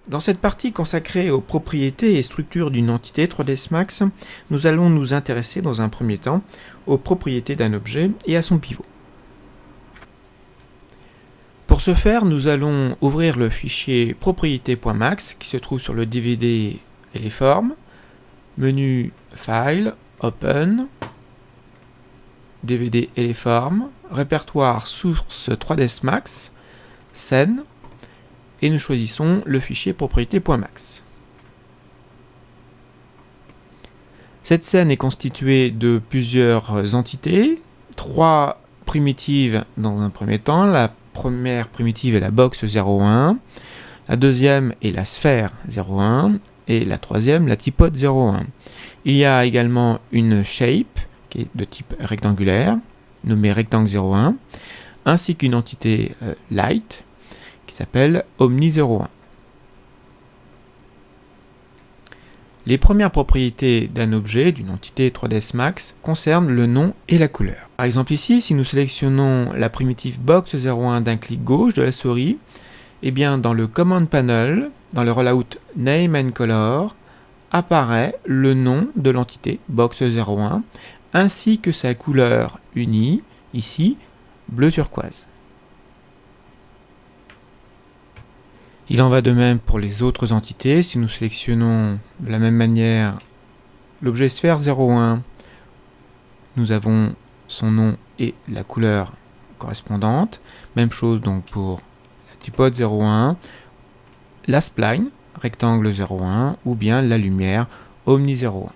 Dans cette partie consacrée aux propriétés et structures d'une entité 3ds Max, nous allons nous intéresser dans un premier temps aux propriétés d'un objet et à son pivot. Pour ce faire, nous allons ouvrir le fichier propriétés.max qui se trouve sur le DVD et les formes, menu File, Open, DVD et les formes, répertoire source 3ds Max, scène, et nous choisissons le fichier propriétés.max. Cette scène est constituée de plusieurs entités, 3 primitives dans un premier temps. La première primitive est la box 01, la deuxième est la sphère 01 et la troisième la typode 01. Il y a également une shape qui est de type rectangulaire, nommée rectangle 01, ainsi qu'une entité light qui s'appelle Omni01. Les premières propriétés d'un objet, d'une entité 3ds Max, concernent le nom et la couleur. Par exemple ici, si nous sélectionnons la primitive box01 d'un clic gauche de la souris, eh bien dans le Command Panel, dans le rollout Name and Color, apparaît le nom de l'entité box01, ainsi que sa couleur unie, ici, bleu turquoise. Il en va de même pour les autres entités. Si nous sélectionnons de la même manière l'objet sphère 01, nous avons son nom et la couleur correspondante. Même chose donc pour la typode 01, la spline, rectangle 01, ou bien la lumière, Omni 01.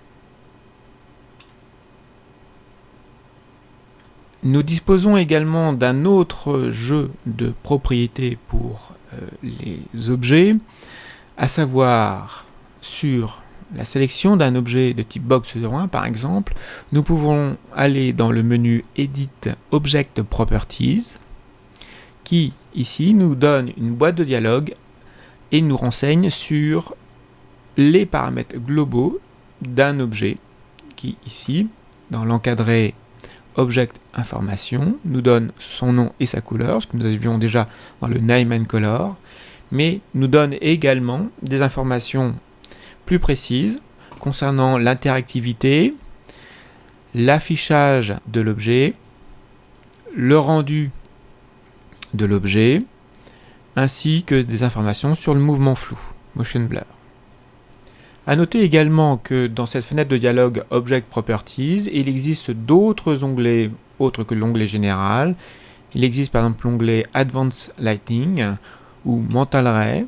Nous disposons également d'un autre jeu de propriétés pour les objets, à savoir sur la sélection d'un objet de type box 01 par exemple, nous pouvons aller dans le menu Edit Object Properties qui ici nous donne une boîte de dialogue et nous renseigne sur les paramètres globaux d'un objet qui ici, dans l'encadré Object Information, nous donne son nom et sa couleur, ce que nous avions déjà dans le Name and Color, mais nous donne également des informations plus précises concernant l'interactivité, l'affichage de l'objet, le rendu de l'objet, ainsi que des informations sur le mouvement flou, Motion Blur. A noter également que dans cette fenêtre de dialogue Object Properties, il existe d'autres onglets autres que l'onglet général. Il existe par exemple l'onglet Advanced Lighting ou Mental Ray,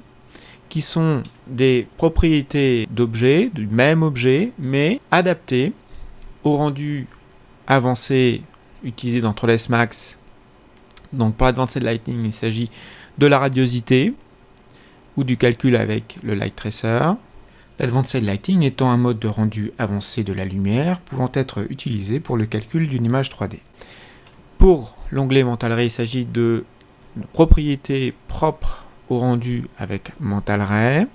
qui sont des propriétés d'objets, du même objet, mais adaptées au rendu avancé utilisé dans 3ds Max. Donc pour Advanced Lighting, il s'agit de la radiosité ou du calcul avec le Light Tracer. L'Advanced Lighting étant un mode de rendu avancé de la lumière pouvant être utilisé pour le calcul d'une image 3D. Pour l'onglet Mental Ray, il s'agit de propriétés propres au rendu avec Mental Ray,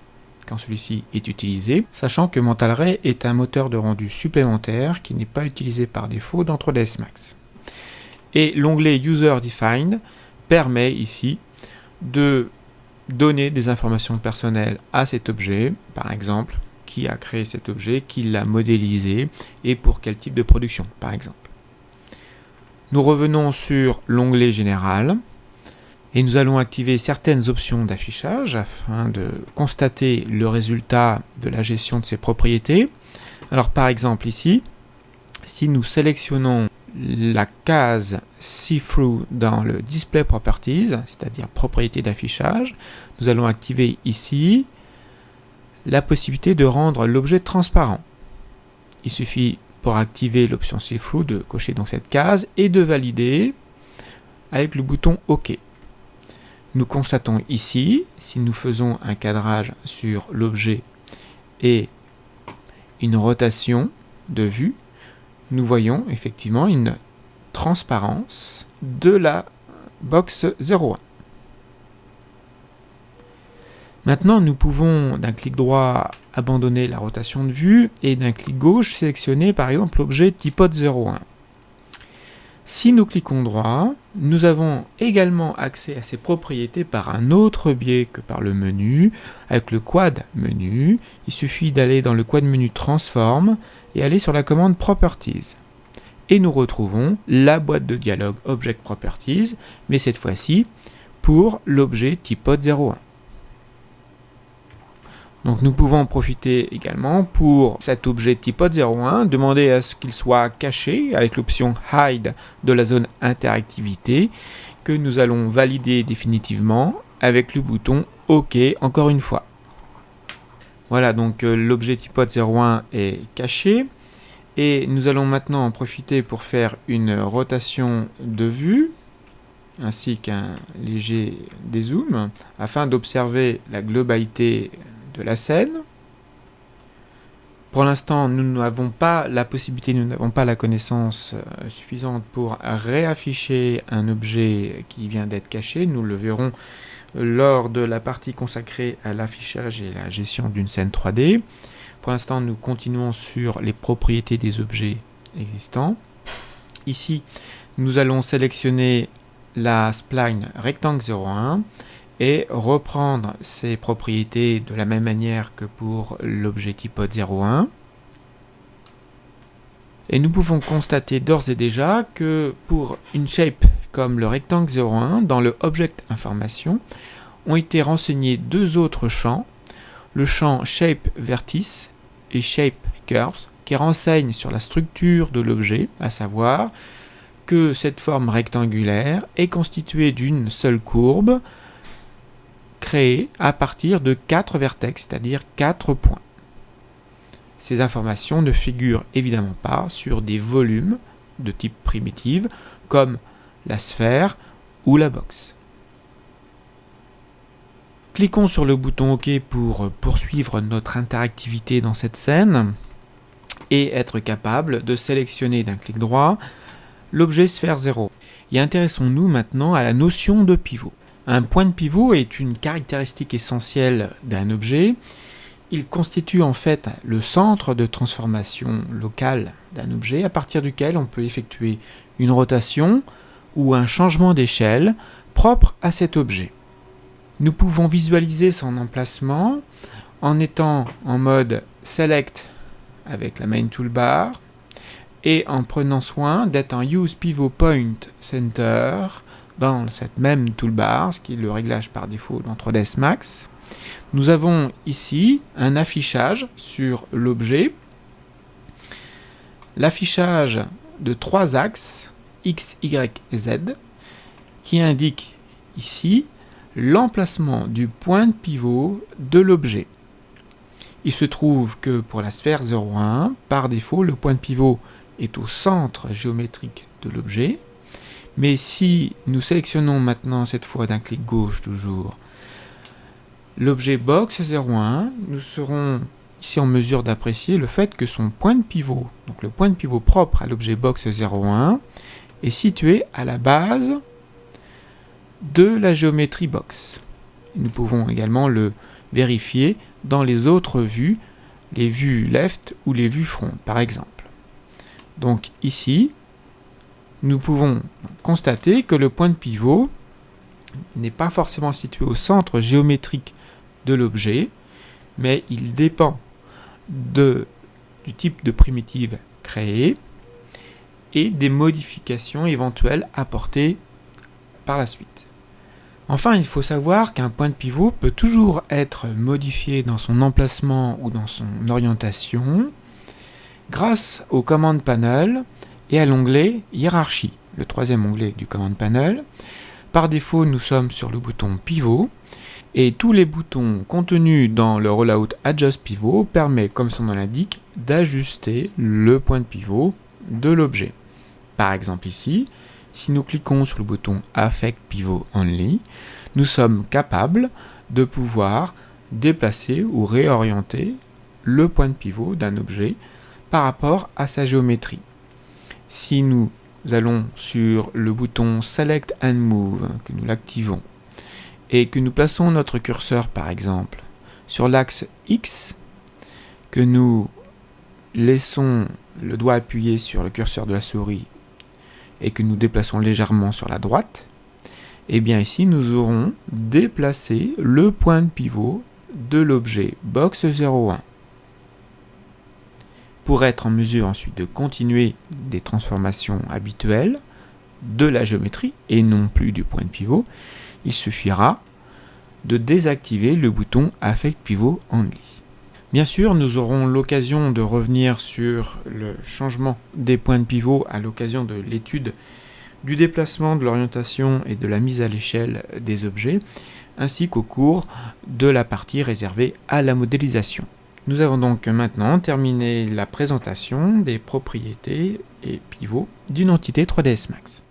quand celui-ci est utilisé, sachant que Mental Ray est un moteur de rendu supplémentaire qui n'est pas utilisé par défaut dans 3ds Max. Et l'onglet User Defined permet ici de donner des informations personnelles à cet objet, par exemple, qui a créé cet objet, qui l'a modélisé et pour quel type de production, par exemple. Nous revenons sur l'onglet Général et nous allons activer certaines options d'affichage afin de constater le résultat de la gestion de ces propriétés. Alors par exemple ici, si nous sélectionnons la case See-Through dans le Display Properties, c'est-à-dire propriété d'affichage, nous allons activer ici la possibilité de rendre l'objet transparent. Il suffit pour activer l'option See-Through de cocher donc cette case et de valider avec le bouton OK. Nous constatons ici, si nous faisons un cadrage sur l'objet et une rotation de vue, nous voyons effectivement une transparence de la box 01. Maintenant, nous pouvons d'un clic droit abandonner la rotation de vue et d'un clic gauche sélectionner par exemple l'objet typode 01. Si nous cliquons droit, nous avons également accès à ces propriétés par un autre biais que par le menu, avec le quad menu. Il suffit d'aller dans le quad menu Transform et aller sur la commande Properties. Et nous retrouvons la boîte de dialogue Object Properties, mais cette fois-ci pour l'objet typod01. Donc nous pouvons en profiter également pour cet objet typod01, demander à ce qu'il soit caché avec l'option Hide de la zone interactivité que nous allons valider définitivement avec le bouton OK encore une fois. Voilà, donc l'objet typod01 est caché et nous allons maintenant en profiter pour faire une rotation de vue ainsi qu'un léger dézoom afin d'observer la globalité de la scène. Pour l'instant, nous n'avons pas la possibilité, nous n'avons pas la connaissance suffisante pour réafficher un objet qui vient d'être caché. Nous le verrons lors de la partie consacrée à l'affichage et la gestion d'une scène 3D. Pour l'instant, nous continuons sur les propriétés des objets existants. Ici, nous allons sélectionner la spline rectangle 01 et reprendre ces propriétés de la même manière que pour l'objet typod01. Et nous pouvons constater d'ores et déjà que pour une shape comme le rectangle 01, dans le Object Information, ont été renseignés deux autres champs, le champ Shape Vertice et Shape Curves, qui renseignent sur la structure de l'objet, à savoir que cette forme rectangulaire est constituée d'une seule courbe, créé à partir de 4 vertex, c'est-à-dire 4 points. Ces informations ne figurent évidemment pas sur des volumes de type primitive, comme la sphère ou la box. Cliquons sur le bouton OK pour poursuivre notre interactivité dans cette scène et être capable de sélectionner d'un clic droit l'objet sphère 0. Et intéressons-nous maintenant à la notion de pivot. Un point de pivot est une caractéristique essentielle d'un objet. Il constitue en fait le centre de transformation locale d'un objet à partir duquel on peut effectuer une rotation ou un changement d'échelle propre à cet objet. Nous pouvons visualiser son emplacement en étant en mode Select avec la Main Toolbar et en prenant soin d'être en Use Pivot Point Center dans cette même toolbar, ce qui est le réglage par défaut dans 3ds Max. Nous avons ici un affichage sur l'objet, l'affichage de 3 axes X, Y, Z, qui indique ici l'emplacement du point de pivot de l'objet. Il se trouve que pour la sphère 01, par défaut, le point de pivot est au centre géométrique de l'objet. Mais si nous sélectionnons maintenant, cette fois d'un clic gauche toujours, l'objet box 01, nous serons ici en mesure d'apprécier le fait que son point de pivot, donc le point de pivot propre à l'objet box 01, est situé à la base de la géométrie box. Nous pouvons également le vérifier dans les autres vues, les vues left ou les vues front par exemple. Donc ici, nous pouvons constater que le point de pivot n'est pas forcément situé au centre géométrique de l'objet, mais il dépend du type de primitive créée et des modifications éventuelles apportées par la suite. Enfin, il faut savoir qu'un point de pivot peut toujours être modifié dans son emplacement ou dans son orientation grâce au Command Panel et à l'onglet Hiérarchie, le troisième onglet du Command Panel. Par défaut, nous sommes sur le bouton Pivot et tous les boutons contenus dans le Rollout Adjust Pivot permettent, comme son nom l'indique, d'ajuster le point de pivot de l'objet. Par exemple ici, si nous cliquons sur le bouton Affect Pivot Only, nous sommes capables de pouvoir déplacer ou réorienter le point de pivot d'un objet par rapport à sa géométrie. Si nous allons sur le bouton Select and Move, que nous l'activons, et que nous plaçons notre curseur par exemple sur l'axe X, que nous laissons le doigt appuyé sur le curseur de la souris et que nous déplaçons légèrement sur la droite, et bien ici nous aurons déplacé le point de pivot de l'objet box 01. Pour être en mesure ensuite de continuer des transformations habituelles de la géométrie et non plus du point de pivot, il suffira de désactiver le bouton Affect Pivot Only. Bien sûr, nous aurons l'occasion de revenir sur le changement des points de pivot à l'occasion de l'étude du déplacement, de l'orientation et de la mise à l'échelle des objets, ainsi qu'au cours de la partie réservée à la modélisation. Nous avons donc maintenant terminé la présentation des propriétés et pivots d'une entité 3ds Max.